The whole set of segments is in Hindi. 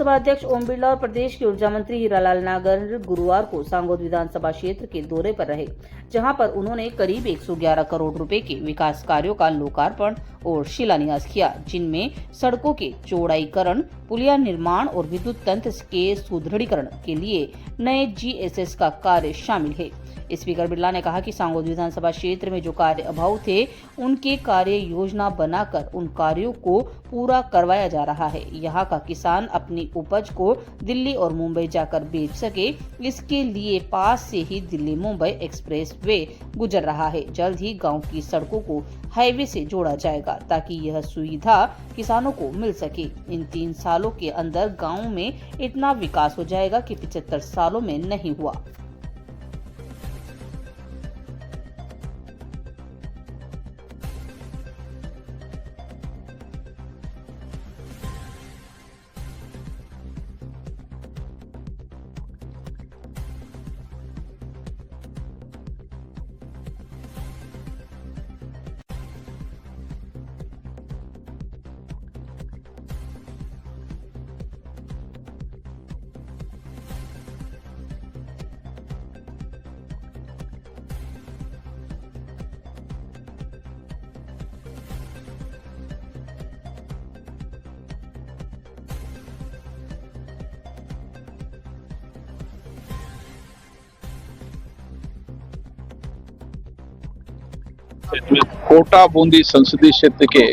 लोकसभा अध्यक्ष ओम बिरला और प्रदेश के ऊर्जा मंत्री हीरालाल नागर गुरुवार को सांगोद विधानसभा क्षेत्र के दौरे पर रहे, जहां पर उन्होंने करीब 111 करोड़ रुपए के विकास कार्यों का लोकार्पण और शिलान्यास किया, जिनमें सड़कों के चौड़ाईकरण, पुलिया निर्माण और विद्युत तंत्र के सुदृढ़ीकरण के लिए नए GSS का कार्य शामिल है। स्पीकर बिरला ने कहा कि सांगोद विधानसभा क्षेत्र में जो कार्य अभाव थे, उनके कार्य योजना बनाकर उन कार्यों को पूरा करवाया जा रहा है। यहाँ का किसान अपनी उपज को दिल्ली और मुंबई जाकर बेच सके, इसके लिए पास से ही दिल्ली मुंबई एक्सप्रेस वे गुजर रहा है। जल्द ही गांव की सड़कों को हाईवे से जोड़ा जाएगा ताकि यह सुविधा किसानों को मिल सके। इन 3 सालों के अंदर गाँव में इतना विकास हो जाएगा कि 75 सालों में नहीं हुआ। कोटा बूंदी संसदीय क्षेत्र के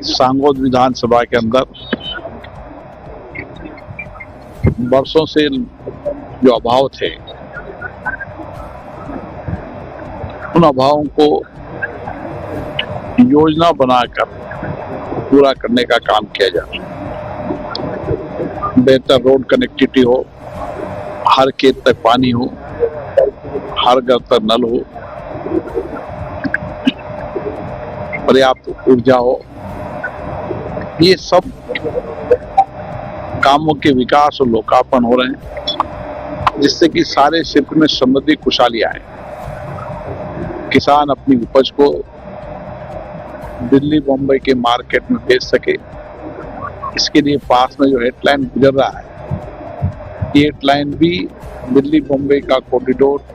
सांगोद विधानसभा के अंदर वर्षों से जो अभाव थे, उन अभावों को योजना बनाकर पूरा करने का काम किया जाए। बेहतर रोड कनेक्टिविटी हो, हर खेत तक पानी हो, हर घर तक नल हो, पर्याप्त ऊर्जा हो, ये सब कामों के विकास और लोकार्पण हो रहे हैं, जिससे कि सारे क्षेत्र में समृद्धि खुशहाली आए। किसान अपनी उपज को दिल्ली मुंबई के मार्केट में बेच सके, इसके लिए पास में जो हेडलाइन गुजर रहा है, ये हेडलाइन भी दिल्ली मुंबई का कॉरिडोर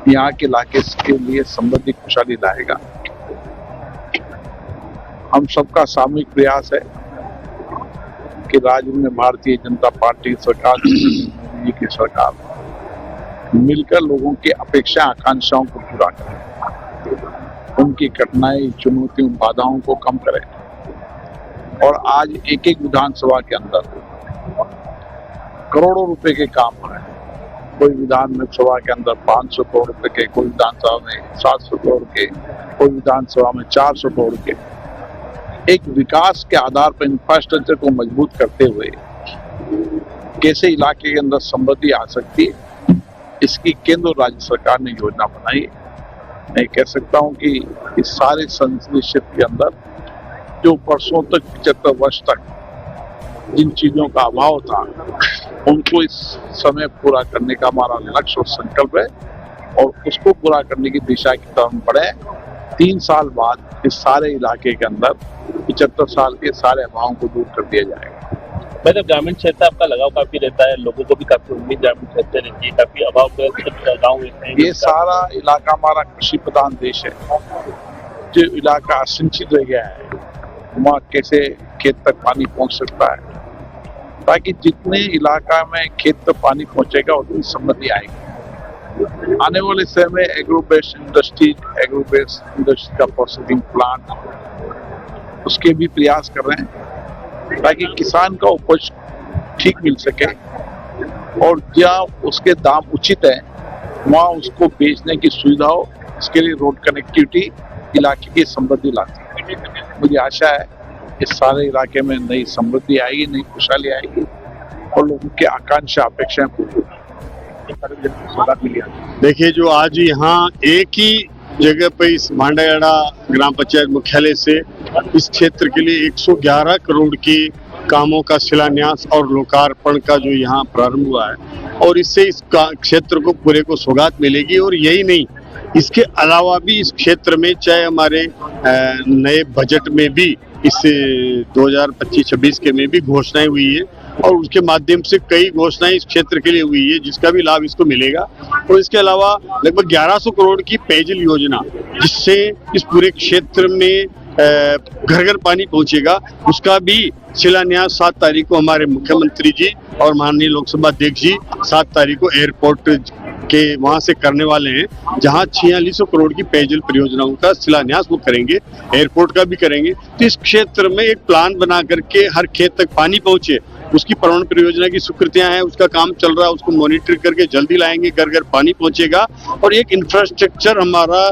यहाँ के इलाके के लिए समृद्धि खुशहाली लाएगा। हम सबका सामूहिक प्रयास है कि राज्य में भारतीय जनता पार्टी सरकार की सरकार मिलकर लोगों की अपेक्षा आकांक्षाओं को पूरा करे, उनकी कठिनाई, चुनौतियों, बाधाओं को कम करे। और आज एक एक विधानसभा के अंदर करोड़ों रुपए के काम हो रहे हैं। कोई विधानसभा के अंदर 500 करोड़ रुपए के, कोई विधानसभा में 700 करोड़ के, कोई विधानसभा में 400 करोड़ के। एक विकास के आधार पर इंफ्रास्ट्रक्चर को मजबूत करते हुए कैसे इलाके के अंदर समृद्धि आ सकती है, इसकी केंद्र और राज्य सरकार ने योजना बनाई। मैं कह सकता हूं कि इस सारे संसदीय क्षेत्र के अंदर जो वर्षों तक 75 वर्ष तक जिन चीजों का अभाव था, उनको इस समय पूरा करने का हमारा लक्ष्य और संकल्प है और उसको पूरा करने की दिशा की तरफ बढ़े। 3 साल बाद इस सारे इलाके के अंदर 75 साल के सारे अभावों को दूर कर दिया जाएगा। मतलब ग्रामीण क्षेत्र आपका लगाव काफी रहता है, लोगों को भी काफी उम्मीद ग्रामीण क्षेत्र रहती है, काफी अभाव गाँव हैं। ये सारा इलाका हमारा कृषि प्रधान देश है। जो इलाका असिंचित रह गया है, वहाँ कैसे खेत तक पानी पहुँच सकता है, ताकि जितने इलाका में खेत तक पानी पहुँचेगा उतनी समृद्धि आएगी। आने वाले समय में एग्रो बेस्ड इंडस्ट्री का प्रोसेसिंग प्लांट, उसके भी प्रयास कर रहे हैं ताकि किसान का उपज ठीक मिल सके और जहाँ उसके दाम उचित है वहाँ उसको बेचने की सुविधा हो। इसके लिए रोड कनेक्टिविटी इलाके की समृद्धि लाती है। मुझे आशा है इस सारे इलाके में नई समृद्धि आएगी, नई खुशहाली आएगी और लोगों की आकांक्षा अपेक्षाएं पूरी होगी। देखिए, जो आज यहाँ एक ही जगह पे इस भांडायाड़ा ग्राम पंचायत मुख्यालय से इस क्षेत्र के लिए 111 करोड़ के कामों का शिलान्यास और लोकार्पण का जो यहाँ प्रारंभ हुआ है, और इससे इस क्षेत्र को पूरे को सौगात मिलेगी। और यही नहीं, इसके अलावा भी इस क्षेत्र में चाहे हमारे नए बजट में भी इससे 2025-26 के में भी घोषणाएं हुई है और उसके माध्यम से कई घोषणाएं इस क्षेत्र के लिए हुई है जिसका भी लाभ इसको मिलेगा। और इसके अलावा लगभग 1100 करोड़ की पेयजल योजना जिससे इस पूरे क्षेत्र में घर घर पानी पहुंचेगा, उसका भी शिलान्यास 7 तारीख को हमारे मुख्यमंत्री जी और माननीय लोकसभा अध्यक्ष जी 7 तारीख को एयरपोर्ट के वहां से करने वाले हैं, जहां 4600 करोड़ की पेयजल परियोजनाओं का शिलान्यास वो करेंगे, एयरपोर्ट का भी करेंगे। तो इस क्षेत्र में एक प्लान बना करके हर खेत तक पानी पहुंचे, उसकी परवण परियोजना की स्वीकृतियां हैं, उसका काम चल रहा है, उसको मॉनिटर करके जल्दी लाएंगे, घर घर पानी पहुंचेगा। और एक इंफ्रास्ट्रक्चर हमारा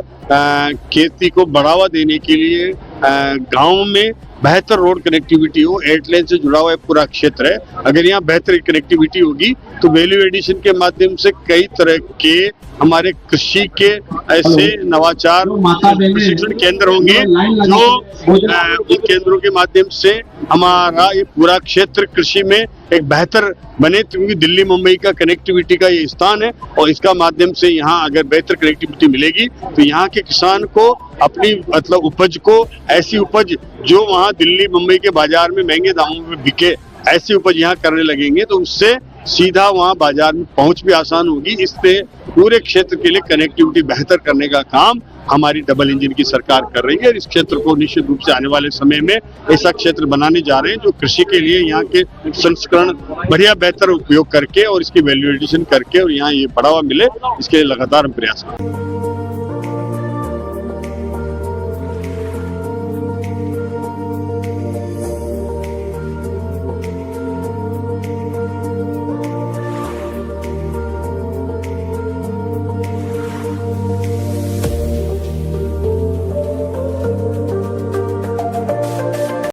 खेती को बढ़ावा देने के लिए गाँव में बेहतर रोड कनेक्टिविटी हो, एयरलाइन से जुड़ा हुआ पूरा क्षेत्र है। अगर यहाँ बेहतर कनेक्टिविटी होगी तो वैल्यू एडिशन के माध्यम से कई तरह के हमारे कृषि के ऐसे नवाचार प्रशिक्षण केंद्र होंगे जो उन केंद्रों के माध्यम से हमारा ये पूरा क्षेत्र कृषि में एक बेहतर बने, क्योंकि दिल्ली मुंबई का कनेक्टिविटी का ये स्थान है और इसका माध्यम से यहाँ अगर बेहतर कनेक्टिविटी मिलेगी तो यहाँ के किसान को अपनी मतलब उपज को, ऐसी उपज जो वहाँ दिल्ली मुंबई के बाजार में महंगे दामों में बिके, ऐसी उपज यहाँ करने लगेंगे तो उससे सीधा वहाँ बाजार में पहुंच भी आसान होगी। इससे पूरे क्षेत्र के लिए कनेक्टिविटी बेहतर करने का काम हमारी डबल इंजन की सरकार कर रही है और इस क्षेत्र को निश्चित रूप से आने वाले समय में ऐसा क्षेत्र बनाने जा रहे हैं जो कृषि के लिए यहाँ के संस्करण बढ़िया बेहतर उपयोग करके और इसकी वैल्यू एडिशन करके और यहाँ ये बढ़ावा मिले, इसके लिए लगातार हम प्रयास करें।